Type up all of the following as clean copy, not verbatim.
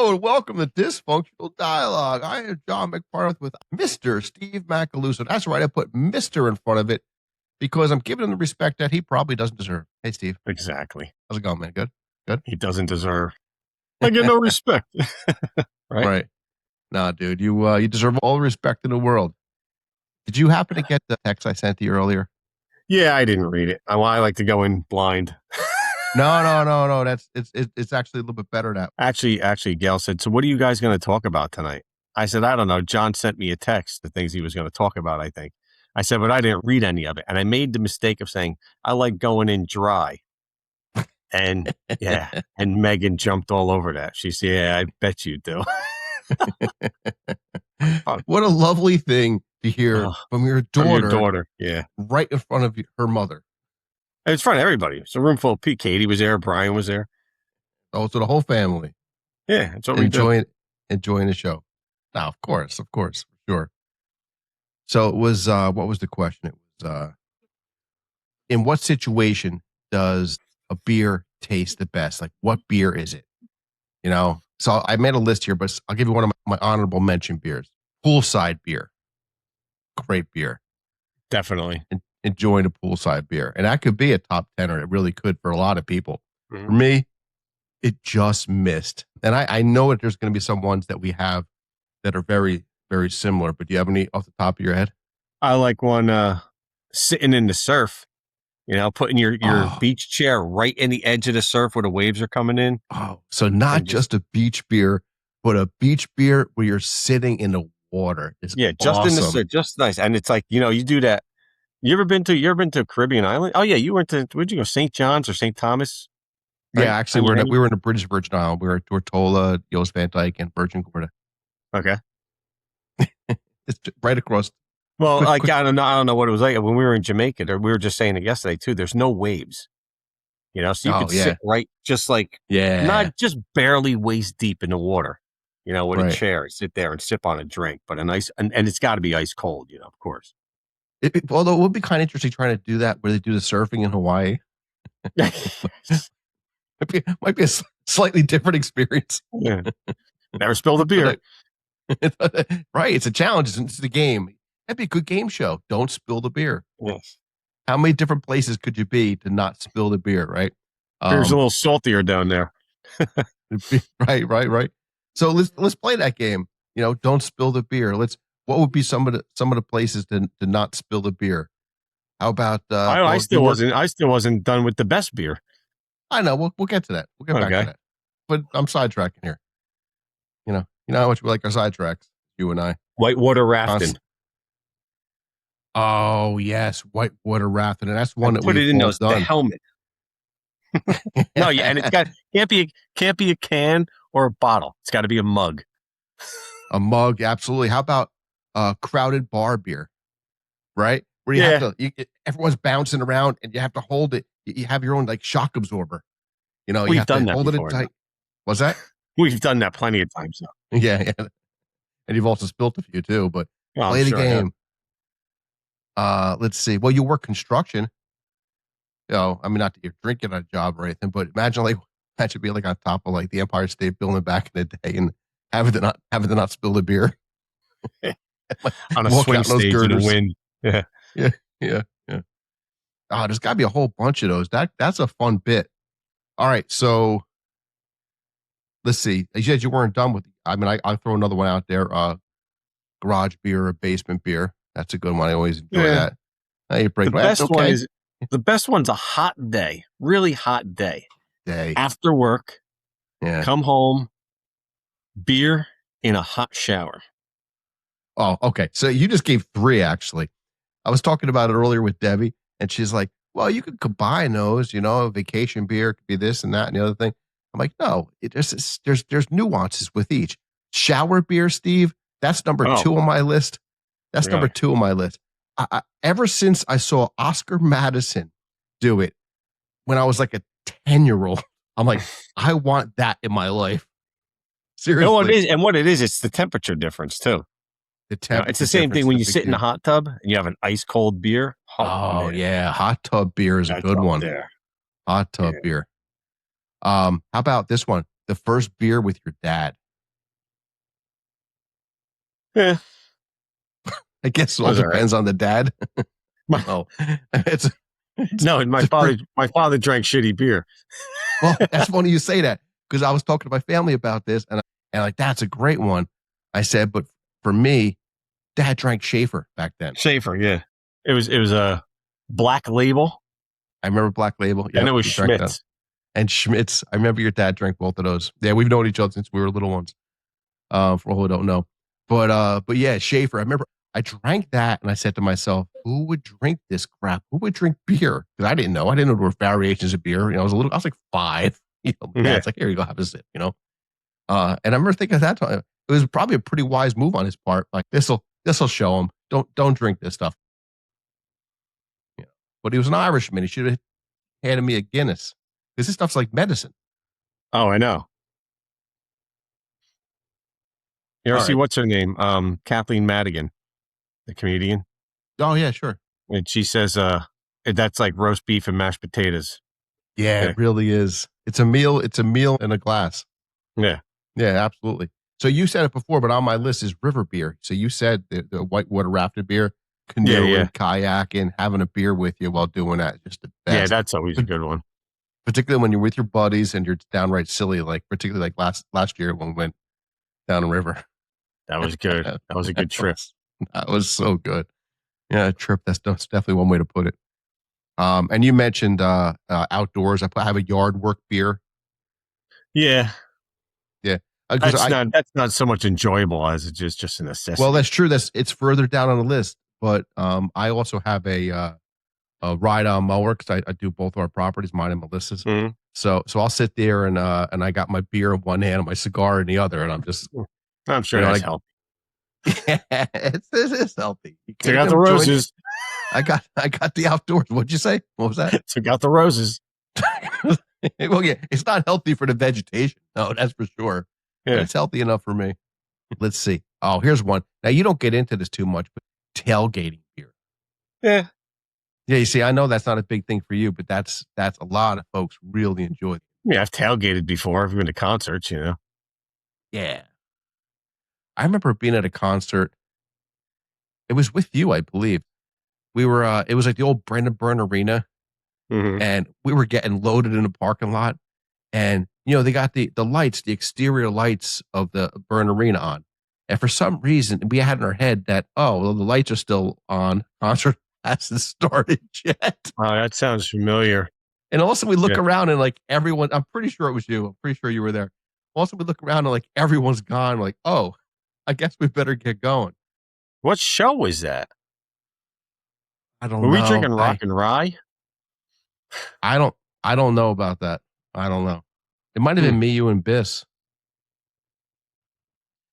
Hello and welcome to Dysfunctional Dialogue. I am John McFarland with Mr. Steve Macaluso. That's right, I put Mr. in front of it because I'm giving him the respect that he probably doesn't deserve. Hey, Steve. Exactly. How's it going, man? Good? Good? He doesn't deserve. I get no respect. Right? Right. Nah, dude, you deserve all the respect in the world. Did you happen to get the text I sent to you earlier? Yeah, I didn't read it. I like to go in blind. No. It's actually a little bit better that. Actually, Gail said, so what are you guys going to talk about tonight? I said, I don't know. John sent me a text, the things he was going to talk about, I think. I said, but I didn't read any of it. And I made the mistake of saying, I like going in dry. And yeah, and Megan jumped all over that. She said, yeah, I bet you do. What a lovely thing to hear from your daughter. Yeah. Right in front of her mother. It's in front of everybody. It's a room full of Pete. Katie was there. Brian was there. Oh, so the whole family. Yeah, that's what we do. Enjoying the show. Now, of course, for sure. So it was, what was the question? It was, in what situation does a beer taste the best? Like, what beer is it? You know? So I made a list here, but I'll give you one of my honorable mention beers. Poolside beer. Great beer. Definitely. Enjoying a poolside beer. And that could be a top 10er. It really could for a lot of people. Mm-hmm. For me, it just missed. And I know that there's going to be some ones that we have that are very, very similar, but do you have any off the top of your head? I like one sitting in the surf, putting your beach chair right in the edge of the surf where the waves are coming in. Oh, so not just a beach beer, but a beach beer where you're sitting in the water. It's just awesome. in the surf, just nice. And it's like, you do that. You ever been to a Caribbean island? Oh yeah, you went to, where'd you go? St. John's or St. Thomas? Right? Yeah, actually, we were in the British Virgin Island. We were at Tortola, Yost Van Dyke, and Virgin Gorda. Okay. It's right across. Well, I don't know what it was like when we were in Jamaica. We were just saying it yesterday too. There's no waves, so you could sit right, just like not just barely waist deep in the water, with a chair, sit there and sip on a drink, but a nice and it's got to be ice cold, of course. Although it would be kind of interesting trying to do that where they do the surfing in Hawaii. might be a slightly different experience. Yeah. Never spilled a beer. Right. It's a challenge. It's the game. That'd be a good game show. Don't spill the beer. Yes. How many different places could you be to not spill the beer, right? Beer's a little saltier down there. Right. So let's play that game. Don't spill the beer. What would be some of the places to not spill the beer? How about I still wasn't done with the best beer. I know. We'll get to that. We'll get back to that. But I'm sidetracking here. You know how much we like our sidetracks, you and I. Whitewater rafting. Oh yes, whitewater rafting, and that's one that put it in those the helmet. No, yeah, and can't be a can or a bottle. It's got to be a mug. A mug, absolutely. How about crowded bar beer? Right, where you have to, everyone's bouncing around, and you have to hold it. You have your own like shock absorber. We've have done to that hold before, it tight. Was that? We've done that plenty of times. Though. Yeah, and you've also spilt a few too. But play the game. Let's see. Well, you work construction. I mean, not that you're drinking at a job or anything, but imagine being like on top of like the Empire State Building back in the day and having to not spill the beer on a swing stage in the wind. Yeah. Oh, there's got to be a whole bunch of those. That's a fun bit. All right, so let's see. You said you weren't done with. I mean, I'll throw another one out there. Garage beer or basement beer. That's a good one. I always enjoy that. The best one's a hot day, really hot day. After work, come home, beer in a hot shower. Oh, okay. So you just gave 3, actually. I was talking about it earlier with Debbie, and she's like, well, you could combine those, a vacation beer could be this and that and the other thing. I'm like, no, there's nuances with each. Shower beer, Steve, that's number 2 on my list. That's number 2 on my list. Ever since I saw Oscar Madison do it when I was like a 10-year-old, I'm like, I want that in my life. Seriously. What it is, it's the temperature difference too. It's the same thing when you sit in a hot tub and you have an ice cold beer. Oh yeah, hot tub beer is a good one. There. Hot tub beer. How about this one? The first beer with your dad. Yeah, I guess it it all was all right. depends on the dad. My, No, it's no, it's a pretty, my father drank shitty beer. well. That's funny you say that because I was talking to my family about this, and like that's a great one. I said, but for me, Dad drank Schaefer back then. Schaefer, yeah. It was a Black Label, I remember Black Label. and Yep, it was he drank that. Schmitz. And Schmitz. I remember your dad drank both of those. Yeah, we've known each other since we were little ones. For all who don't know, but yeah, Schaefer. I remember I drank that, and I said to myself, "Who would drink this crap? Who would drink beer?" Because I didn't know. I didn't know there were variations of beer. You know, I was a little. I was like 5. You know, Yeah. Dad's like, "Here you go, have a sip." You know, and I remember thinking at that time it was probably a pretty wise move on his part. Like this'll show him. Don't drink this stuff. You know? But he was an Irishman. He should have handed me a Guinness because this stuff's like medicine. Oh, I know. You ever All see right. what's her name? Kathleen Madigan, the comedian, Oh yeah, sure. and she says, that's like roast beef and mashed potatoes. Yeah, it Yeah, really is. It's a meal. It's a meal in a glass. yeah, Yeah, absolutely. So you said it before, but on my list is river beer. So you said the whitewater rafted beer, yeah, yeah, canoeing, kayaking, having a beer with you while doing that, just the yeah. best. That's always a But good one. particularly when you're with your buddies and you're downright silly, like particularly like last year when we went down a river. That was good. that, That was a good trip. that was so good. Yeah, a trip. That's definitely one way to put it. And you mentioned outdoors. I have a yard work beer. Yeah, Yeah, because that's not so much enjoyable as it's just a well, necessity. that's true. It's further down on the list, but I also have a ride on mower because I do both our properties, mine and Melissa's. Mhm. So I'll sit there and I got my beer in one hand and my cigar in the other, and I'm just I'm you sure know that's like healthy. it's healthy. You Took can't out the enjoy. roses. I got the outdoors. What'd you say? What was that? Took out the roses. Well, yeah, it's not healthy for the vegetation. No, that's for sure. But Yeah, it's healthy enough for me. Let's see. Oh, here's one. Now you don't get into this too much, but tailgating beer. yeah, Yeah, you see, I know that's not a big thing for you, but that's a lot of folks really enjoy. yeah. I've tailgated before. I've been to concerts. Yeah. I remember being at a concert. It was with you, I believe. We were it was like the old Brandon Byrne Arena, Hmm. and we were getting loaded in the parking lot. And you know, they got the lights, the exterior lights of the Byrne Arena on. And for some reason, we had in our head that, oh, well, the lights are still on. Concert hasn't started yet. Oh, that sounds familiar. And also we look Yeah. around and like everyone, I'm pretty sure it was you. I'm pretty sure you were there. Also, we look around and like everyone's gone. Like, oh, I guess we better get going. What show was that? I don't Were we know. drinking Rock and Rye? I don't I don't know about that. I don't know. It might have Hmm. been me, you, and Biss.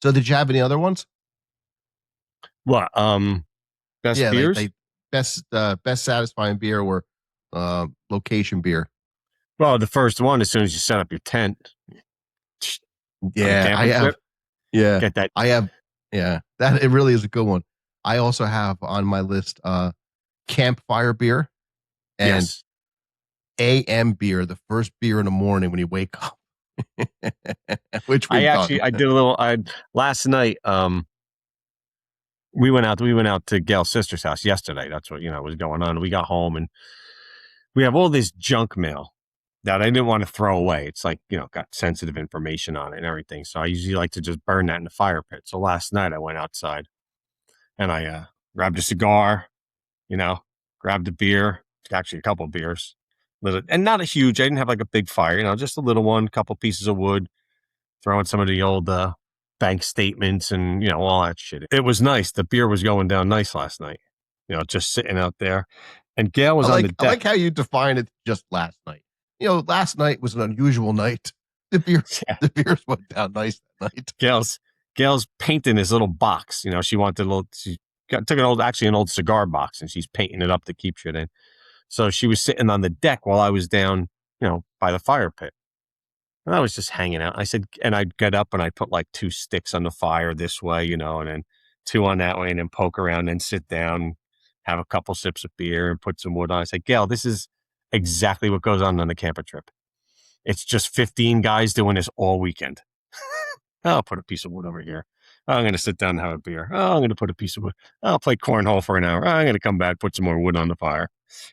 So did you have any other ones? What? Best Yeah, beers? they best satisfying beer or location beer. Well, the first one, as soon as you set up your tent on a Yeah, I camping have. trip, Yeah, get that. I have. Yeah, that it really is a good one. I also have on my list campfire beer and Yes. AM beer, the first beer in the morning when you wake up, which we've done. I did a little, last night, we went out to Gail's sister's house yesterday. That's what, was going on. We got home and we have all this junk mail that I didn't want to throw away. It's like, got sensitive information on it and everything. So I usually like to just burn that in the fire pit. So last night I went outside and I grabbed a cigar, you know, grabbed a beer, actually a couple of beers, and not a huge. I didn't have like a big fire, just a little one, couple pieces of wood, throwing some of the old bank statements and all that shit. It was nice. The beer was going down nice last night. Just sitting out there, and Gail was on the I deck. like how you define it just last night. You know, last night was an unusual night. The beer Yeah, the beers went down nice that night. Gail's painting this little box. She wanted a little. Took an old cigar box, and she's painting it up to keep shit in. So she was sitting on the deck while I was down, by the fire pit. And I was just hanging out. I said, and I'd get up and I'd put like 2 sticks on the fire this way, and then 2 on that way, and then poke around and sit down, have a couple sips of beer and put some wood on. I said, Gail, this is exactly what goes on a camper trip. It's just 15 guys doing this all weekend. I'll put a piece of wood over here. I'm going to sit down and have a beer. Oh, I'm going to put a piece of wood. I'll play cornhole for an hour. I'm going to come back, put some more wood on the fire.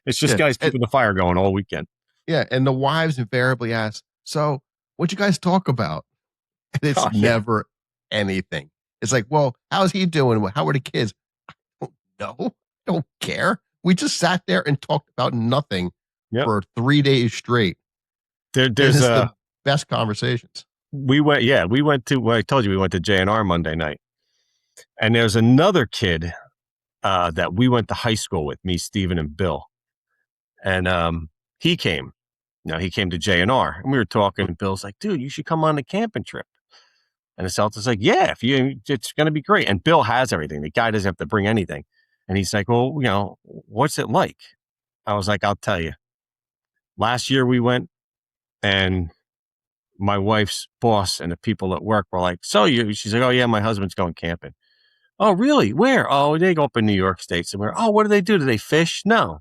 It's just Yeah. guys And, keeping the fire going all weekend. yeah. And the wives invariably ask, so what'd you guys talk about? And it's Oh, yeah. never anything. It's like, well, how's he doing? How are the kids? No, I don't care. We just sat there and talked about nothing Yep. for 3 days straight. And There's it's the best conversations. we went to, well, I told you we went to JNR Monday night. And there's another kid that we went to high school with, me, Steven, and Bill. And he came. He came to JNR. And we were talking, and Bill's like, dude, you should come on the camping trip. And the Celtics like, yeah, it's going to be great. And Bill has everything. The guy doesn't have to bring anything. And he's like, well, what's it like? I was like, I'll tell you. Last year we went, and my wife's boss and the people at work were like, she's like, oh yeah, my husband's going camping. Oh, really? Where? Oh, they go up in New York State somewhere. Oh, what do they do? Do they fish? No.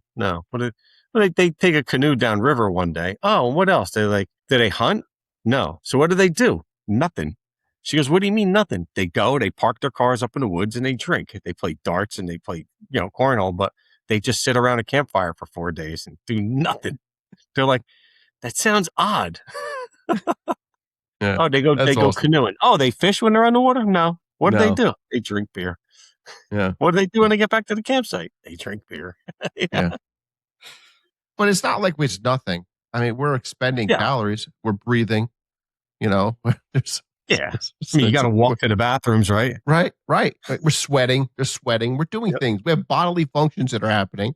They take a canoe downriver one day. Oh, what else? Do they hunt? No. So what do? Nothing. She goes, what do you mean nothing? They park their cars up in the woods and they drink. They play darts and they play, cornhole, but they just sit around a campfire for 4 days and do nothing. They're like, that sounds odd. Yeah, Oh, they go awesome. canoeing. Oh, they fish when they're on the water? No. What do they do? They drink beer. Yeah. What do they do when they get back to the campsite? They drink beer. Yeah. But it's not like it's nothing. I mean, we're expending calories. We're breathing. There's, yeah. I mean, you got to walk to the bathrooms, right? Right. We're sweating. We're sweating. We're doing things. We have bodily functions that are happening,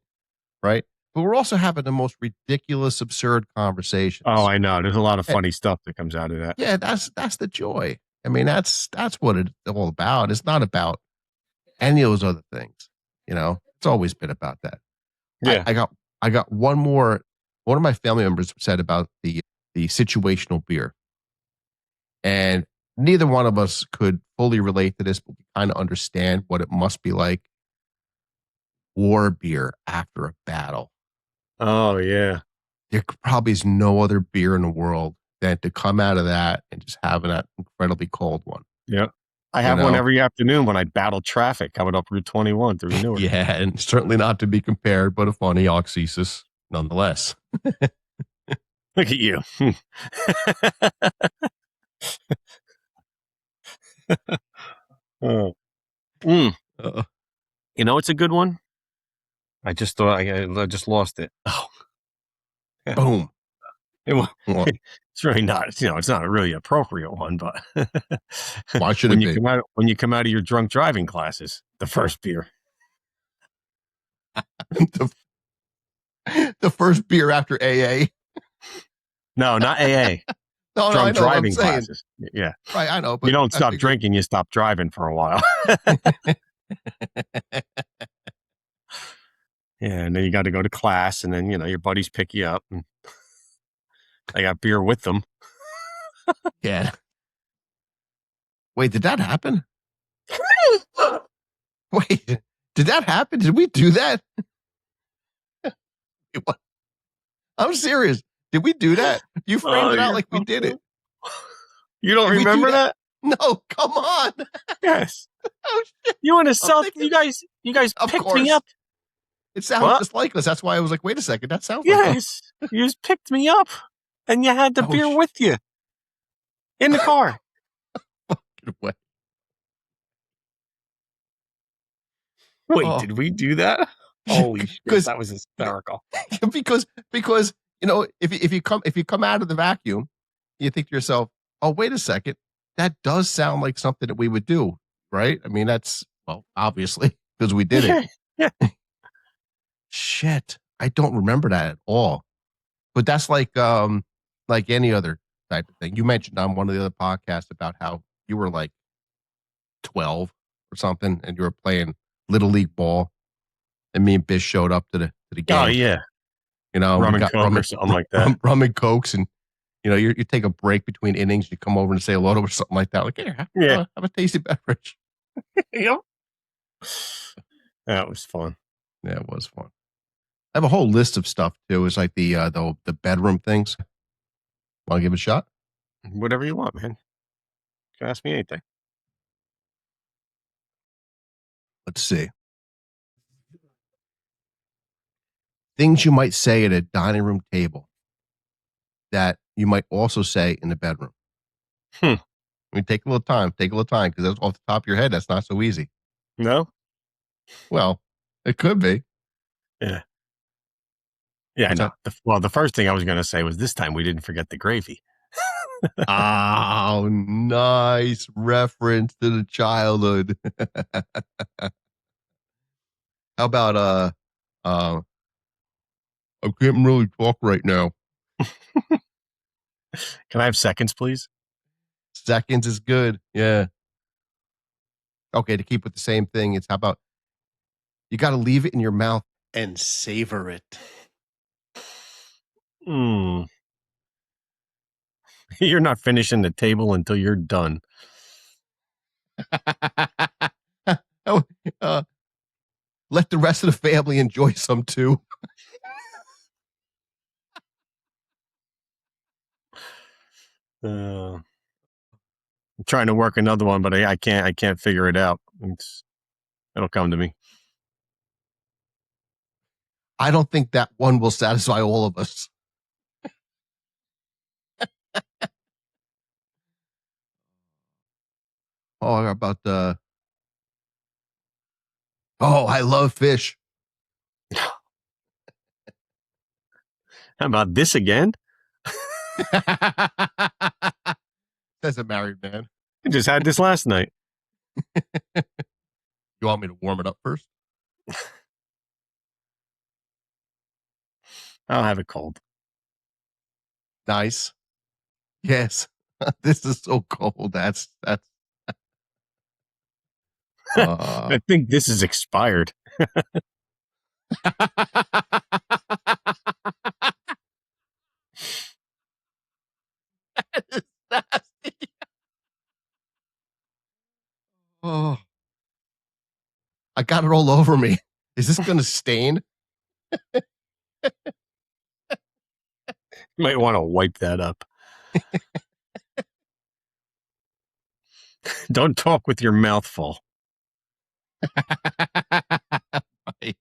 right? But we're also having the most ridiculous, absurd conversations. Oh, I know. There's a lot of funny stuff that comes out of that. Yeah, that's the joy. I mean, that's what it's all about. It's not about any of those other things. It's always been about that. Yeah. I got one more. One of my family members said about the situational beer, and neither one of us could fully relate to this, but we kind of understand what it must be like. War beer after a battle. Oh yeah. There probably is no other beer in the world than to come out of that and just having that incredibly cold one. Yeah. I have one every afternoon when I battle traffic coming up Route 21 through Newark. Yeah, and certainly not to be compared, but a funny oxysis nonetheless. Look at you. It's a good one. I just thought I just lost it. Oh, boom! It's really not. It's not a really appropriate one, but why should it be? When you come out of your drunk driving classes, the first beer, the first beer after AA. No, not AA. No, drunk driving classes. Yeah, right. I know, but you don't stop drinking; you stop driving for a while. Yeah, and then you got to go to class, and then your buddies pick you up, and I got beer with them. Yeah. Wait, did that happen? Wait, did that happen? Did we do that? I'm serious. Did we do that? You framed it out like we did it. You don't remember that? No, come on. Yes. Oh, shit. You and you guys picked me up. It sounds just like us. That's why I was like, wait a second, that sounds like us. You just picked me up and you had the beer with you in the car. Fucking way. Wait, did we do that? Holy shit, that was hysterical. because if you come out of the vacuum, you think to yourself, oh, wait a second, that does sound like something that we would do, right? I mean, obviously because we did it. Yeah. Shit, I don't remember that at all. But that's like any other type of thing. You mentioned on one of the other podcasts about how you were like 12 or something, and you were playing little league ball, and me and Bish showed up to the game. Oh yeah, rum and coke or something like that. Rum and cokes, and you take a break between innings, you come over and say hello to or something like that. Like, here, have a tasty beverage. Yep. That was fun. Yeah, it was fun. I have a whole list of stuff too. It's like the bedroom things. Want to give it a shot? Whatever you want, man. You can ask me anything. Let's see. Things you might say at a dining room table that you might also say in the bedroom. Hmm. I mean, take a little time. Take a little time because that's off the top of your head. That's not so easy. No? Well, it could be. Yeah. Yeah, I What's know. that? The first thing I was going to say was this time we didn't forget the gravy. Oh, nice reference to the childhood. How about uh I can't really talk right now. Can I have seconds, please? Seconds is good. Yeah. Okay, to keep with the same thing, it's how about you got to leave it in your mouth and savor it. Hmm. You're not finishing the table until you're done. Oh, uh, let the rest of the family enjoy some too. I'm trying to work another one, but I can't. I can't figure it out. It'll come to me. I don't think that one will satisfy all of us. Oh, how about the oh, I love fish. How about this again? Says a married man. I just had this last night. You want me to warm it up first? I'll have it cold. Nice. Yes. This is so cold. That's I think this is expired. that is nasty. Oh, I got it all over me. Is this gonna stain? You might want to wipe that up. Don't talk with your mouth full. Right.